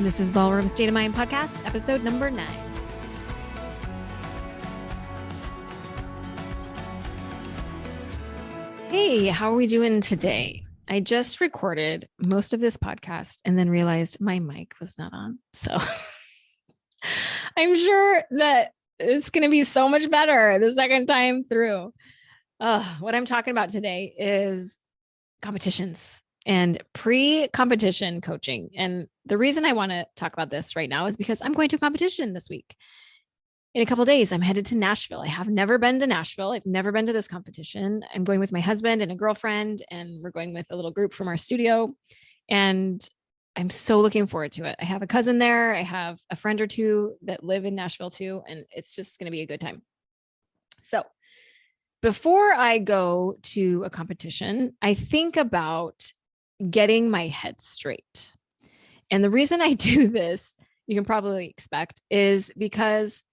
This is Ballroom State of Mind Podcast, episode number 9. Hey, how are we doing today? I just recorded most of this podcast and then realized my mic was not on. So I'm sure that it's going to be so much better the second time through. What I'm talking about today is competitions and pre-competition coaching. And the reason I want to talk about this right now is because I'm going to a competition this week. In a couple of days, I'm headed to Nashville. I have never been to Nashville. I've never been to this competition. I'm going with my husband and a girlfriend, and we're going with a little group from our studio. And I'm so looking forward to it. I have a cousin there. I have a friend or two that live in Nashville too, and it's just going to be a good time. So before I go to a competition, I think about getting my head straight. And the reason I do this, you can probably expect, is because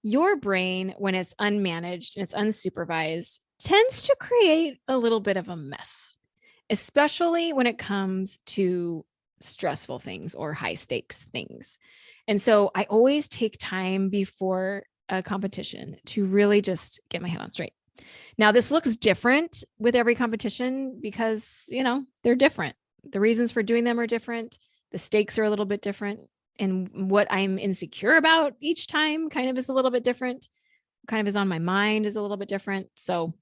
your brain, when it's unmanaged and it's unsupervised, tends to create a little bit of a mess, especially when it comes to stressful things or high stakes things. And so I always take time before a competition to really just get my head on straight. Now, this looks different with every competition because, they're different. The reasons for doing them are different. The stakes are a little bit different. And what I'm insecure about each time kind of is a little bit different. What kind of is on my mind is a little bit different. So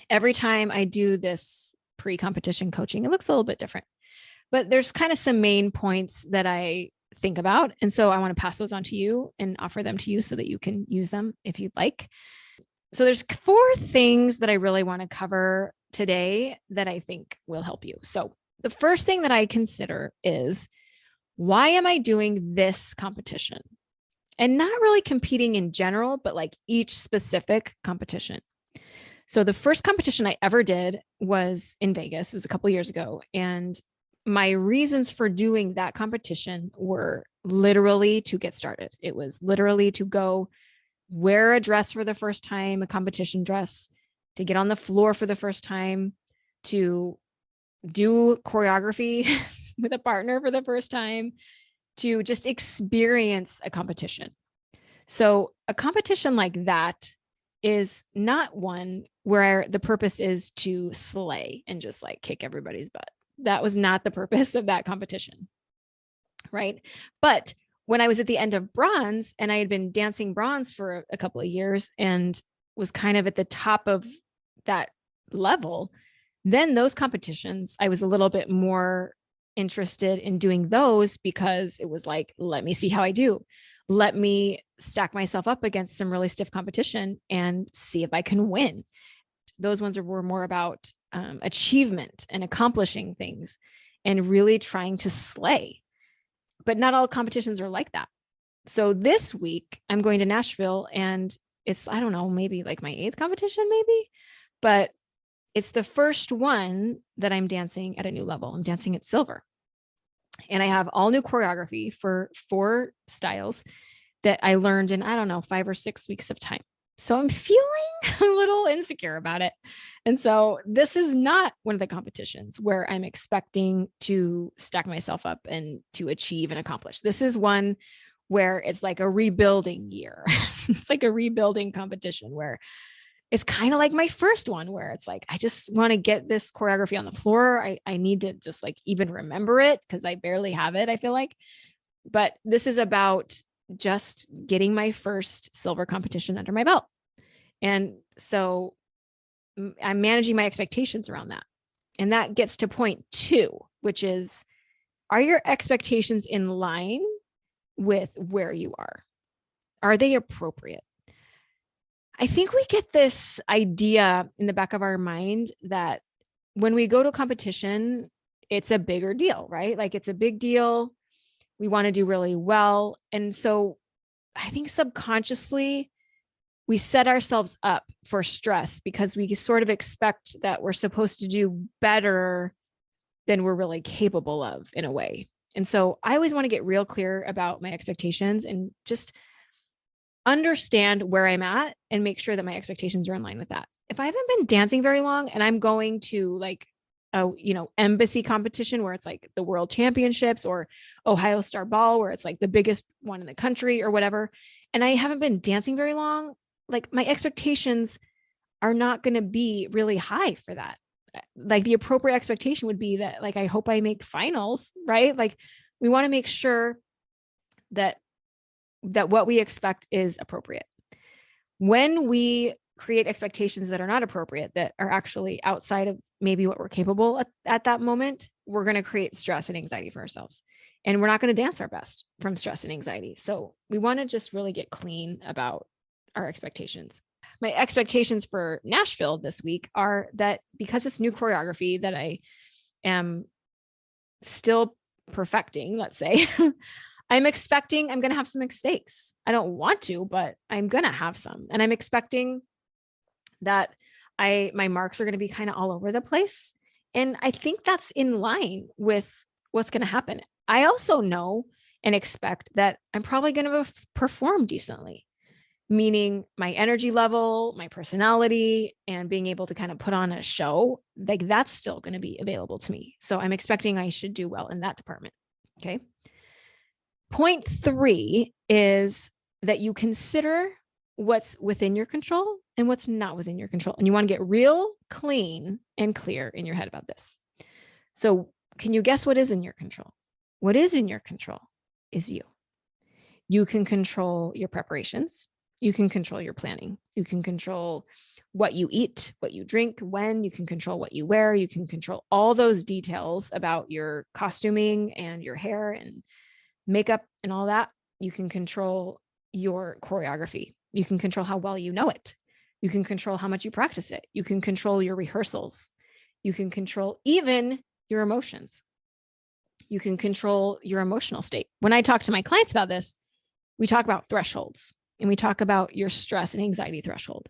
every time I do this pre-competition coaching, it looks a little bit different. But there's kind of some main points that I think about. And so I want to pass those on to you and offer them to you so that you can use them if you'd like. So there's 4 things that I really want to cover today that I think will help you. So the first thing that I consider is, why am I doing this competition? And not really competing in general, but like each specific competition. So the first competition I ever did was in Vegas. It was a couple of years ago. And my reasons for doing that competition were literally to get started. It was literally to go wear a dress for the first time, a competition dress, to get on the floor for the first time, to do choreography with a partner for the first time, to just experience a competition. So a competition like that is not one where the purpose is to slay and just like kick everybody's butt. That was not the purpose of that competition, right? But when I was at the end of bronze and I had been dancing bronze for a couple of years and was kind of at the top of that level, then those competitions, I was a little bit more interested in doing those because it was like, let me see how I do. Let me stack myself up against some really stiff competition and see if I can win. Those ones were more about achievement and accomplishing things and really trying to slay. But not all competitions are like that. So this week I'm going to Nashville and it's, I don't know, maybe like my 8th competition, maybe, but it's the first one that I'm dancing at a new level. I'm dancing at silver. And I have all new choreography for 4 styles that I learned in, 5 or 6 weeks of time. So I'm feeling a little insecure about it. And so this is not one of the competitions where I'm expecting to stack myself up and to achieve and accomplish. This is one where it's like a rebuilding year. It's like a rebuilding competition where it's kind of like my first one where it's like, I just want to get this choreography on the floor. I need to just like even remember it because I barely have it, I feel like. But this is about just getting my first silver competition under my belt. And so I'm managing my expectations around that. And that gets to point 2, which is, are your expectations in line with where you are? Are they appropriate? I think we get this idea in the back of our mind that when we go to a competition, it's a bigger deal, right? Like it's a big deal. We want to do really well. And so I think subconsciously we set ourselves up for stress because we sort of expect that we're supposed to do better than we're really capable of in a way. And so I always want to get real clear about my expectations and just understand where I'm at and make sure that my expectations are in line with that. If I haven't been dancing very long and I'm going to like embassy competition where it's like the world championships, or Ohio Star Ball where it's like the biggest one in the country or whatever, and I haven't been dancing very long, like my expectations are not going to be really high for that. Like the appropriate expectation would be that, like, I hope I make finals, right? Like we want to make sure that what we expect is appropriate. When we create expectations that are not appropriate, that are actually outside of maybe what we're capable at that moment, we're going to create stress and anxiety for ourselves. And we're not going to dance our best from stress and anxiety. So we want to just really get clean about our expectations. My expectations for Nashville this week are that because it's new choreography that I am still perfecting, let's say, I'm expecting I'm going to have some mistakes. I don't want to, but I'm going to have some. And I'm expecting that my marks are going to be kind of all over the place. And I think that's in line with what's going to happen. I also know and expect that I'm probably going to perform decently, meaning my energy level, my personality, and being able to kind of put on a show, like that's still going to be available to me. So I'm expecting I should do well in that department. Okay. Point 3 is that you consider what's within your control and what's not within your control. And you want to get real clean and clear in your head about this. So can you guess what is in your control? What is in your control is you. You can control your preparations. You can control your planning. You can control what you eat, what you drink, when. You can control what you wear. You can control all those details about your costuming and your hair and makeup and all that. You can control your choreography. You can control how well you know it. You can control how much you practice it. You can control your rehearsals. You can control even your emotions. You can control your emotional state. When I talk to my clients about this, we talk about thresholds and we talk about your stress and anxiety threshold,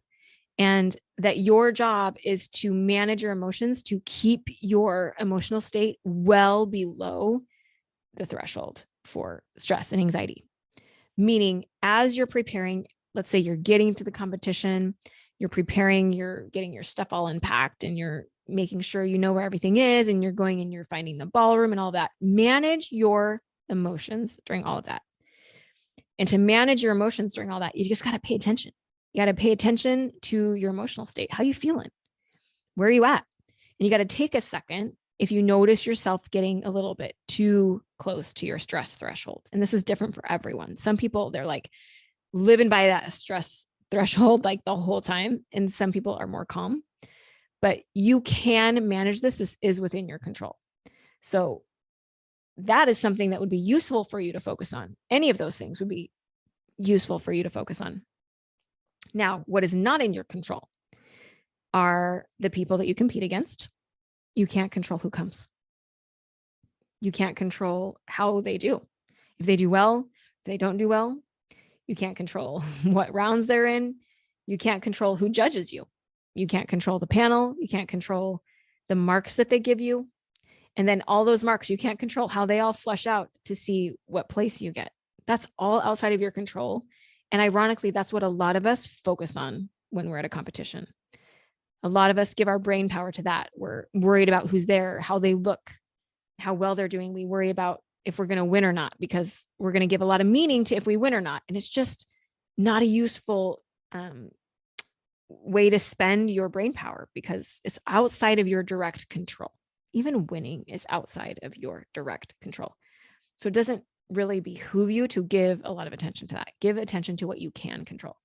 and that your job is to manage your emotions to keep your emotional state well below the threshold for stress and anxiety. Meaning, as you're preparing, let's say you're getting to the competition, you're preparing, you're getting your stuff all unpacked and you're making sure you know where everything is, and you're going and you're finding the ballroom and all that. Manage your emotions during all of that. And to manage your emotions during all that, you just got to pay attention. You got to pay attention to your emotional state. How are you feeling? Where are you at? And you got to take a second if you notice yourself getting a little bit too close to your stress threshold. And this is different for everyone. Some people, they're like living by that stress threshold like the whole time. And some people are more calm, but you can manage this. This is within your control. So that is something that would be useful for you to focus on. Any of those things would be useful for you to focus on. Now, what is not in your control are the people that you compete against. You can't control who comes. You can't control how they do. If they do well, if they don't do well, you can't control what rounds they're in. You can't control who judges you. You can't control the panel. You can't control the marks that they give you. And then all those marks, you can't control how they all flush out to see what place you get. That's all outside of your control. And ironically, that's what a lot of us focus on when we're at a competition. A lot of us give our brain power to that. We're worried about who's there, how they look, how well they're doing. We worry about if we're going to win or not, because we're going to give a lot of meaning to if we win or not. And it's just not a useful way to spend your brain power, because it's outside of your direct control. Even winning is outside of your direct control. So it doesn't really behoove you to give a lot of attention to that. Give attention to what you can control.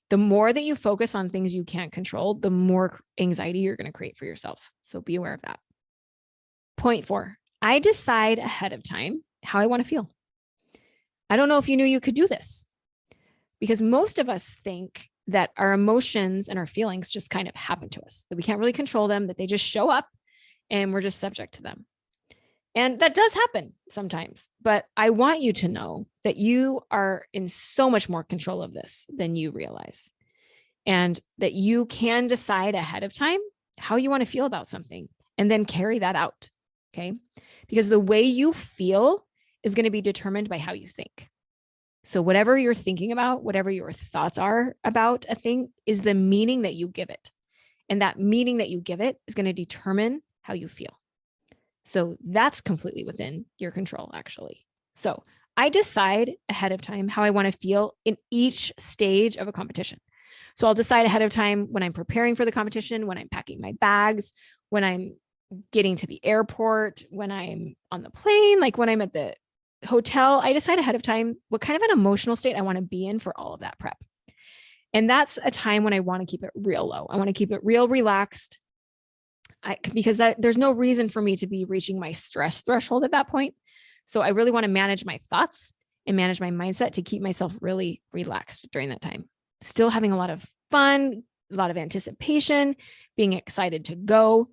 The more that you focus on things you can't control, the more anxiety you're going to create for yourself. So be aware of that. Point 4, I decide ahead of time how I want to feel. I don't know if you knew you could do this, because most of us think that our emotions and our feelings just kind of happen to us, that we can't really control them, that they just show up and we're just subject to them. And that does happen sometimes, but I want you to know that you are in so much more control of this than you realize, and that you can decide ahead of time how you want to feel about something and then carry that out. Okay. Because the way you feel is going to be determined by how you think. So whatever you're thinking about, whatever your thoughts are about a thing, is the meaning that you give it. And that meaning that you give it is going to determine how you feel. So that's completely within your control, actually. So I decide ahead of time how I want to feel in each stage of a competition. So I'll decide ahead of time when I'm preparing for the competition, when I'm packing my bags, when I'm getting to the airport, when I'm on the plane, like when I'm at the hotel. I decide ahead of time what kind of an emotional state I want to be in for all of that prep. And that's a time when I want to keep it real low. I want to keep it real relaxed. Because there's no reason for me to be reaching my stress threshold at that point. So I really want to manage my thoughts and manage my mindset to keep myself really relaxed during that time. Still having a lot of fun, a lot of anticipation, being excited to go.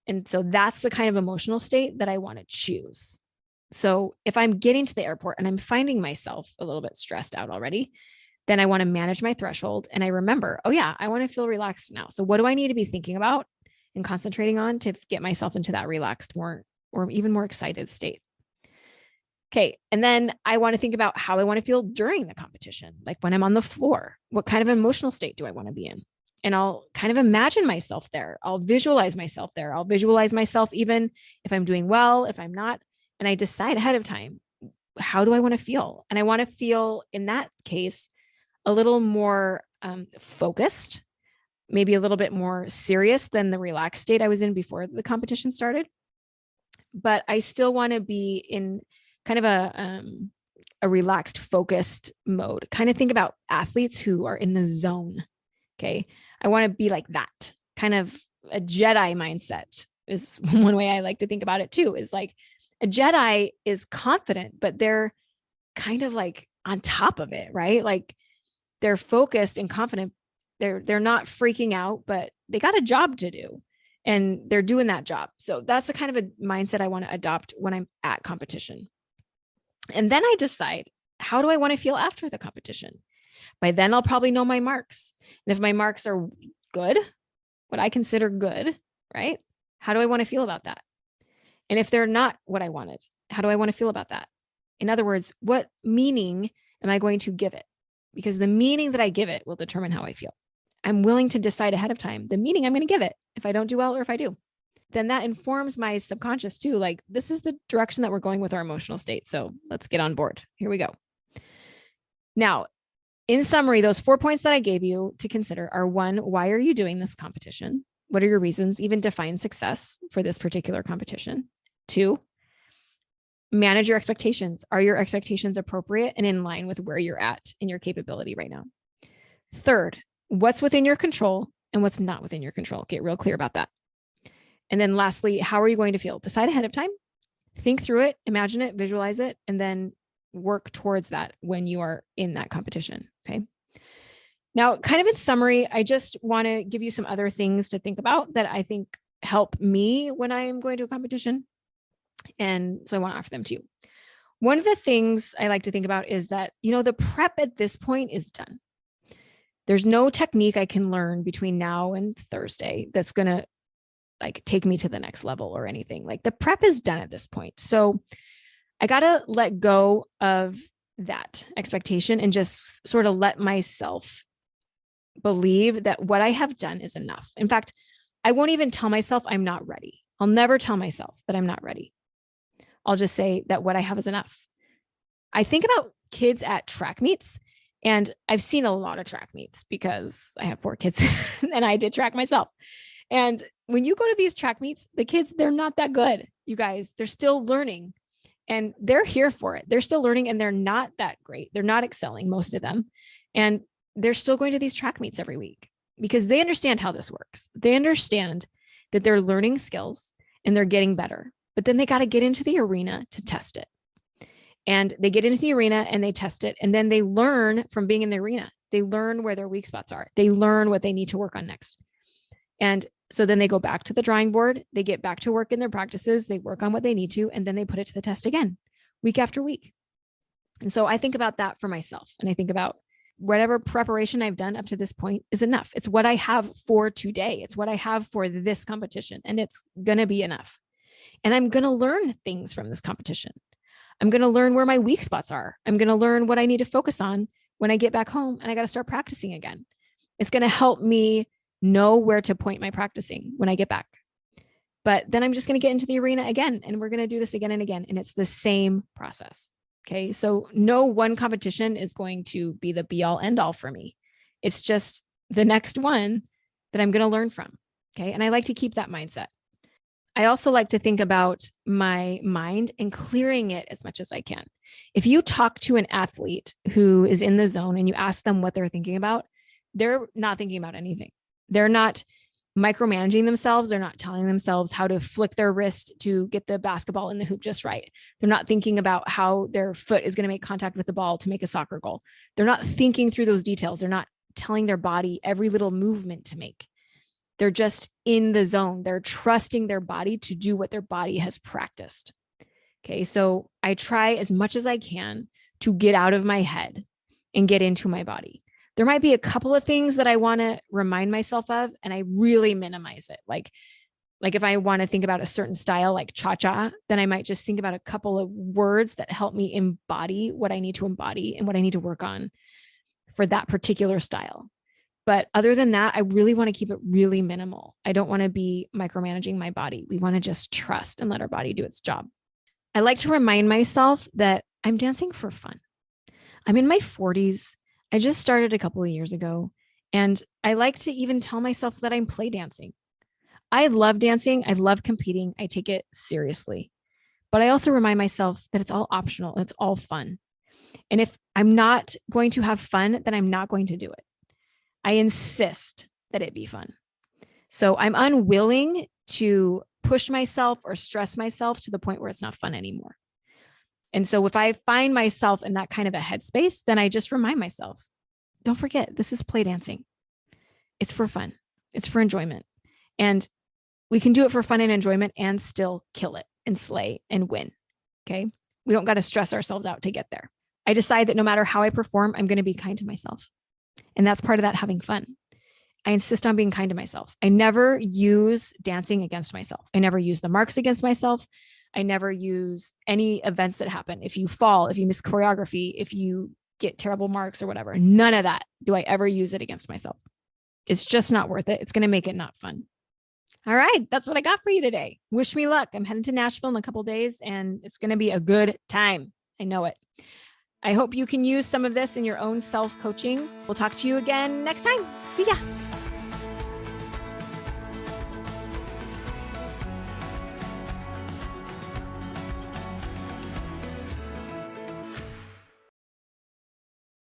And so that's the kind of emotional state that I want to choose. So if I'm getting to the airport and I'm finding myself a little bit stressed out already, then I want to manage my threshold. And I remember, oh yeah, I want to feel relaxed now. So what do I need to be thinking about and concentrating on to get myself into that relaxed, more or even more excited state? Okay. And then I want to think about how I want to feel during the competition. Like when I'm on the floor, what kind of emotional state do I want to be in? And I'll kind of imagine myself there. I'll visualize myself there. I'll visualize myself even if I'm doing well, if I'm not. And I decide ahead of time, how do I want to feel? And I want to feel in that case a little more focused, maybe a little bit more serious than the relaxed state I was in before the competition started. But I still want to be in kind of a relaxed, focused mode. Kind of think about athletes who are in the zone. Okay. I want to be like that, kind of a Jedi mindset is one way I like to think about it too, is like a Jedi is confident, but they're kind of like on top of it, right? Like they're focused and confident. They're not freaking out, but they got a job to do and they're doing that job. So that's the kind of a mindset I want to adopt when I'm at competition. And then I decide, how do I want to feel after the competition? By then I'll probably know my marks. And if my marks are good, what I consider good, right? How do I want to feel about that? And if they're not what I wanted, how do I want to feel about that? In other words, what meaning am I going to give it? Because the meaning that I give it will determine how I feel. I'm willing to decide ahead of time the meaning I'm going to give it if I don't do well or if I do. Then that informs my subconscious too. Like, this is the direction that we're going with our emotional state. So let's get on board. Here we go. Now, in summary, those 4 points that I gave you to consider are: 1, why are you doing this competition? What are your reasons? Even define success for this particular competition. 2, manage your expectations. Are your expectations appropriate and in line with where you're at in your capability right now? 3rd, what's within your control and what's not within your control? Get real clear about that. And then lastly, how are you going to feel? Decide ahead of time, think through it, imagine it, visualize it, and then work towards that when you are in that competition. Okay. Now, kind of in summary, I just want to give you some other things to think about that I think help me when I'm going to a competition. And so I want to offer them to you. One of the things I like to think about is that, the prep at this point is done. There's no technique I can learn between now and Thursday that's going to like take me to the next level or anything. Like the prep is done at this point. So I got to let go of that expectation and just sort of let myself believe that what I have done is enough. In fact, I won't even tell myself I'm not ready. I'll never tell myself that I'm not ready. I'll just say that what I have is enough. I think about kids at track meets, and I've seen a lot of track meets because I have 4 kids and I did track myself. And when you go to these track meets, the kids, they're not that good. You guys, they're still learning and they're here for it. They're still learning and they're not that great. They're not excelling, most of them. And they're still going to these track meets every week because they understand how this works. They understand that they're learning skills and they're getting better, but then they got to get into the arena to test it. And they get into the arena and they test it. And then they learn from being in the arena. They learn where their weak spots are. They learn what they need to work on next. And so then they go back to the drawing board, they get back to work in their practices, they work on what they need to, and then they put it to the test again, week after week. And so I think about that for myself. And I think about whatever preparation I've done up to this point is enough. It's what I have for today. It's what I have for this competition. And it's going to be enough. And I'm going to learn things from this competition. I'm going to learn where my weak spots are. I'm going to learn what I need to focus on when I get back home and I got to start practicing again. It's going to help me know where to point my practicing when I get back. But then I'm just going to get into the arena again, and we're going to do this again and again. And it's the same process. Okay. So no one competition is going to be the be all end all for me. It's just the next one that I'm going to learn from. Okay. And I like to keep that mindset. I also like to think about my mind and clearing it as much as I can. If you talk to an athlete who is in the zone and you ask them what they're thinking about, they're not thinking about anything. They're not micromanaging themselves. They're not telling themselves how to flick their wrist to get the basketball in the hoop just right. They're not thinking about how their foot is going to make contact with the ball to make a soccer goal. They're not thinking through those details. They're not telling their body every little movement to make. They're just in the zone. They're trusting their body to do what their body has practiced. Okay, so I try as much as I can to get out of my head and get into my body. There might be a couple of things that I want to remind myself of, and I really minimize it. Like if I want to think about a certain style, like cha-cha, then I might just think about a couple of words that help me embody what I need to embody and what I need to work on for that particular style. But other than that, I really want to keep it really minimal. I don't want to be micromanaging my body. We want to just trust and let our body do its job. I like to remind myself that I'm dancing for fun. I'm in my 40s. I just started a couple of years ago, and I like to even tell myself that I'm play dancing. I love dancing. I love competing. I take it seriously. But I also remind myself that it's all optional and it's all fun. And if I'm not going to have fun, then I'm not going to do it. I insist that it be fun. So I'm unwilling to push myself or stress myself to the point where it's not fun anymore. And so if I find myself in that kind of a headspace, then I just remind myself, don't forget, this is play dancing. It's for fun. It's for enjoyment. And we can do it for fun and enjoyment and still kill it and slay and win. Okay. We don't got to stress ourselves out to get there. I decide that no matter how I perform, I'm going to be kind to myself. And that's part of that having fun. I insist on being kind to myself. I never use dancing against myself. I never use the marks against myself. I never use any events that happen. If you fall, if you miss choreography, if you get terrible marks or whatever, none of that do I ever use it against myself. It's just not worth it. It's going to make it not fun. All right. That's what I got for you today. Wish me luck. I'm heading to Nashville in a couple of days, and it's going to be a good time. I know it. I hope you can use some of this in your own self-coaching. We'll talk to you again next time. See ya.